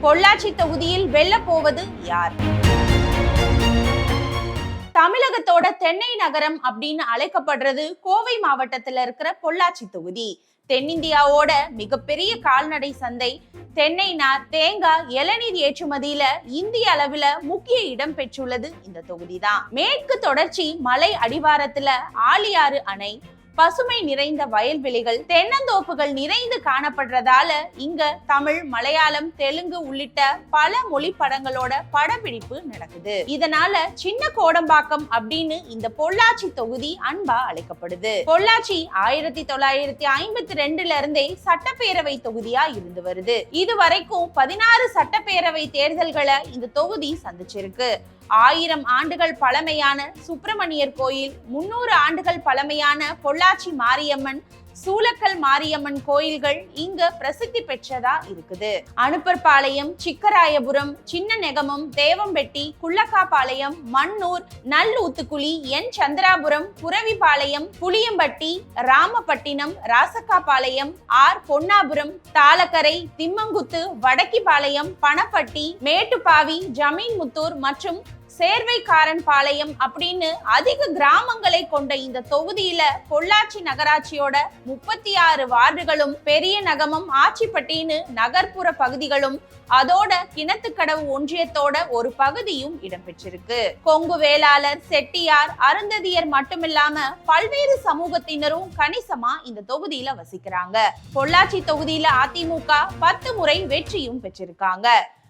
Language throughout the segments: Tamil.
பொள்ளாச்சி தொகுதியில் வெல்ல போவது யார்? தமிழகத்தோட தென்னை நகரம் அப்படின்னு அழைக்கப்படுறது கோவை மாவட்டத்துல இருக்கிற பொள்ளாச்சி தொகுதி. தென்னிந்தியாவோட மிகப்பெரிய கால்நடை சந்தை, தென்னை நார், தேங்காய், இளநீர் ஏற்றுமதியில இந்திய அளவுல முக்கிய இடம் பெற்றுள்ளது இந்த தொகுதி தான். மேற்கு தொடர்ச்சி மலை அடிவாரத்துல ஆழியாறு அணை, பசுமை நிறைந்த வயல்வெளிகள், தென்னந்தோப்புகள் நிறைந்து காணப்படுறதால இங்க தமிழ், மலையாளம், தெலுங்கு உள்ளிட்ட பல மொழி படங்களோட படப்பிடிப்பு நடக்குது. இதனால சின்ன கோடம்பாக்கம் அப்படின்னு இந்த பொள்ளாச்சி தொகுதி அன்பா அழைக்கப்படுது. பொள்ளாச்சி 1952ல இருந்தே சட்டப்பேரவை தொகுதியா இருந்து வருது. இதுவரைக்கும் 16 சட்டப்பேரவை தேர்தல்களை இந்த தொகுதி சந்திச்சிருக்கு. 1000 ஆண்டுகள் பழமையான சுப்பிரமணியர் கோயில், 300 ஆண்டுகள் பழமையான பொள்ளாச்சி மாரியம்மன், சூலக்கல் மாரியம்மன் கோயில்கள் இங்க பிரசித்தி பெற்றதா இருக்குது. அனுப்பர்பாளையம், சிக்கராயபுரம், சின்ன நெகமம், தேவம்பெட்டி, குள்ளக்காபாளையம், மண்ணூர், நல்லூத்துக்குழி, என் சந்திராபுரம், புரவிபாளையம், புளியம்பட்டி, ராமப்பட்டினம், ராசக்காபாளையம், ஆர் பொன்னாபுரம், தாளக்கரை, திம்மங்குத்து, வடக்கிபாளையம், பணப்பட்டி, மேட்டுப்பாவி, ஜமீன்முத்தூர் மற்றும் சேர்வைக்காரன் பாளையம் அப்படின்னு அதிக கிராமங்களை கொண்ட இந்த தொகுதியில பொள்ளாச்சி நகராட்சியோட 36 வார்டுகளும், பெரிய நகமம், ஆச்சிப்பட்டின்னு நகர்ப்புற பகுதிகளும், அதோட கிணத்துக்கடவு ஒன்றியத்தோட ஒரு பகுதியும் இடம்பெற்றிருக்கு. கொங்கு வேளாளர், செட்டியார், அருந்ததியர் மட்டுமில்லாம பல்வேறு சமூகத்தினரும் கணிசமா இந்த தொகுதியில வசிக்கிறாங்க. பொள்ளாச்சி தொகுதியில அதிமுக 10 முறை வெற்றியும் பெற்றிருக்காங்க.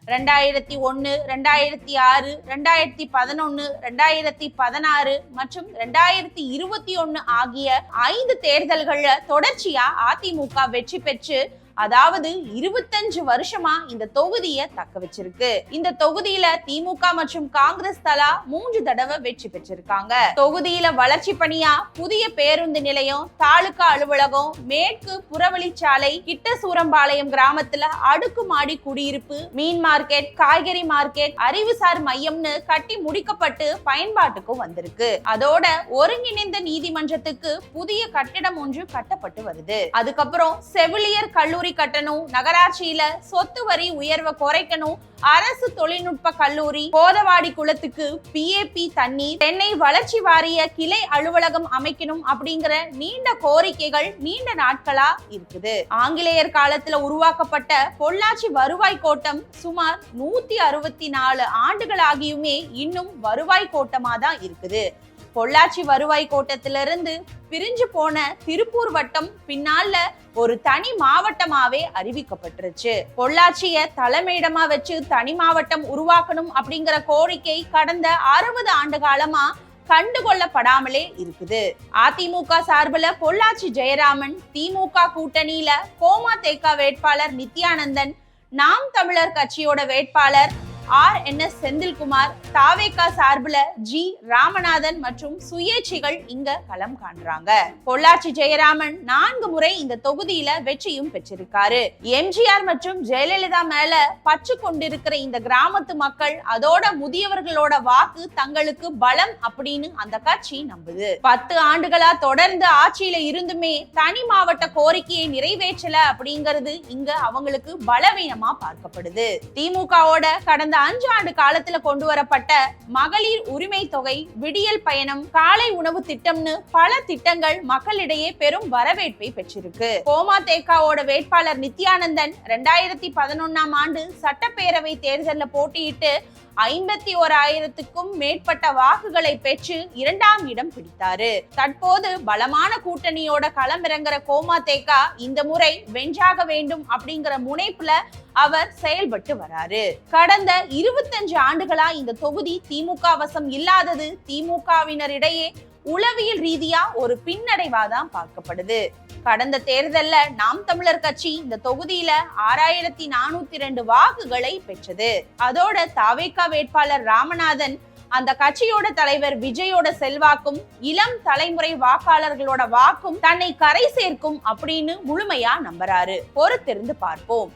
2001, 2006, 2011, 2016 மற்றும் 2021 ஆகிய 5 தேர்தல்கள்ல தொடர்ச்சியா அதிமுக வெற்றி பெற்று, அதாவது 25 வருஷமா இந்த தொகுதியை தக்க வச்சிருக்கு. இந்த தொகுதியில திமுக மற்றும் காங்கிரஸ் தலா 3 தடவை வெற்றி பெற்றிருக்காங்க. தொகுதியில வளர்ச்சி பணியா புதிய பேருந்து நிலையம், தாலுகா அலுவலகம், மேற்கு புறவழிச்சாலை, கிட்டசூரம்பாளையம் கிராமத்துல அடுக்குமாடி குடியிருப்பு, மீன் மார்க்கெட், காய்கறி மார்க்கெட், அறிவுசார் மையம்னு கட்டி முடிக்கப்பட்டு பயன்பாட்டுக்கும் வந்திருக்கு. அதோட ஒருங்கிணைந்த நீதிமன்றத்துக்கு புதிய கட்டிடம் ஒன்று கட்டப்பட்டு வருது. அதுக்கப்புறம் செவிலியர் கல்லூரி கட்டணும், நகராட்சியில சொத்து வரி உயர்வை குறைக்கணும், அரசு தொழில்நுட்ப கல்லூரி, போதவாடி குளத்துக்கு PAP தண்ணீர், தென்னை வளர்ச்சி வாரிய கிளை அலுவலகம் அமைக்கணும் அப்படிங்கிற நீண்ட கோரிக்கைகள் நீண்ட நாட்களா இருக்குது. ஆங்கிலேயர் காலத்துல உருவாக்கப்பட்ட பொள்ளாச்சி வருவாய் கோட்டம் சுமார் 164 ஆண்டுகளாகியுமே இன்னும் வருவாய் கோட்டமா தான் இருக்குது. பொள்ளாச்சி வருவாய் கோட்டத்திலிருந்து பிரிஞ்சு போன திருப்பூர் வட்டம் பின்னால ஒரு தனி மாவட்டமாவே அறிவிக்கப்பட்டுருச்சு. பொள்ளாச்சிய தலைமையிடமா வச்சு தனி மாவட்டம் உருவாக்கணும் அப்படிங்கிற கோரிக்கை கடந்த 60 ஆண்டு காலமா கண்டுகொள்ளப்படாமலே இருக்குது. அதிமுக சார்பில் பொள்ளாச்சி ஜெயராமன், திமுக கூட்டணியில கோமாதேக வேட்பாளர் நித்யானந்தன், நாம் தமிழர் கட்சியோட வேட்பாளர் RNS செந்தில்குமார், தாவேகா சார்பில் G ராமநாதன் மற்றும் சுயேட்சைகள் இங்க களம் காண்றாங்க. பொள்ளாச்சி ஜெயராமன் 4 முறை இந்த தொகுதியில வெற்றியும் பெற்றிருக்காரு. எம்ஜிஆர் மற்றும் ஜெயலலிதா மேல பற்று கொண்டிருக்கிற இந்த கிராமத்து மக்கள், அதோட முதியவர்களோட வாக்கு தங்களுக்கு பலம் அப்படின்னு அந்த கட்சி நம்புது. 10 ஆண்டுகளா தொடர்ந்து ஆட்சியில இருந்துமே தனி மாவட்ட கோரிக்கையை நிறைவேற்றல அப்படிங்கிறது இங்க அவங்களுக்கு பலவீனமா பார்க்கப்படுது. திமுகவோட கடந்த 5 ஆண்டு காலத்துல கொண்டு வரப்பட்ட மகளிர் உரிமை தொகை, விடியல் பயணம், காலை உணவு திட்டம்னு பல திட்டங்கள் மக்களிடையே பெரும் வரவேற்பை பெற்றிருக்கு. கோமாதேகாவோட வேட்பாளர் நித்யானந்தன் 2011ஆம் ஆண்டு சட்டப்பேரவை தேர்தலில் போட்டியிட்டு 51,000க்கும் மேற்பட்ட வாக்குகளை பெற்று 2ஆம் இடம் பிடித்தாரு. தற்போது பலமான கூட்டணியோட களமிறங்குற கோமாதேகா இந்த முறை வென்றாக வேண்டும் அப்படிங்கிற முனைப்புல அவர் செயல்பட்டு வராரு. கடந்த 25 ஆண்டுகளா இந்த தொகுதி திமுக வசம் இல்லாதது திமுகவினரிடையே உளவியல் ரீதியா ஒரு பின்னடைவாதான் பார்க்கப்படுது. கடந்த தேர்தல்ல நாம் தமிழர் கட்சி இந்த தொகுதியில 6402 வாக்குகளை பெற்றது. அதோட தாவேகா வேட்பாளர் ராமநாதன் அந்த கட்சியோட தலைவர் விஜயோட செல்வாக்கும் இளம் தலைமுறை வாக்காளர்களோட வாக்கும் தன்னை கரை சேர்க்கும் அப்படின்னு முழுமையா நம்புறாரு. பொறுத்திருந்து பார்ப்போம்.